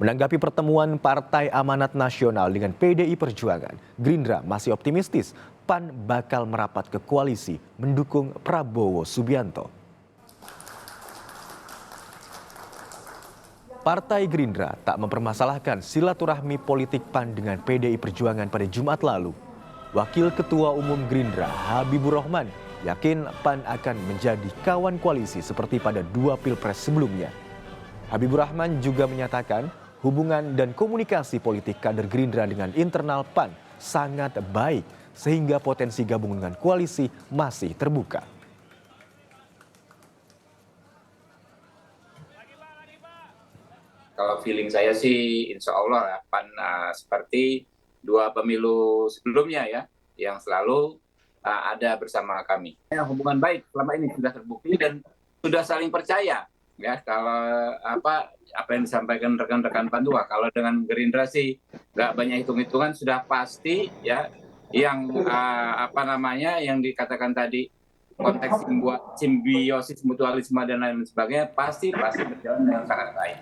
Menanggapi pertemuan Partai Amanat Nasional dengan PDI Perjuangan, Gerindra masih optimistis PAN bakal merapat ke koalisi mendukung Prabowo Subianto. Partai Gerindra tak mempermasalahkan silaturahmi politik PAN dengan PDI Perjuangan pada Jumat lalu. Wakil Ketua Umum Gerindra Habibur Rahman yakin PAN akan menjadi kawan koalisi seperti pada 2 pilpres sebelumnya. Habibur Rahman juga menyatakan hubungan dan komunikasi politik kader Gerindra dengan internal PAN sangat baik sehingga potensi gabung dengan koalisi masih terbuka. Kalau feeling saya sih insya Allah PAN seperti 2 pemilu sebelumnya ya, yang selalu ada bersama kami. Ya, hubungan baik selama ini sudah terbukti dan sudah saling percaya. Ya, kalau apa yang disampaikan rekan-rekan PAN dua, kalau dengan Gerindra sih nggak banyak hitung-hitungan, sudah pasti ya yang yang dikatakan tadi konteks simbiosis mutualisme dan lain sebagainya pasti berjalan dengan sangat baik.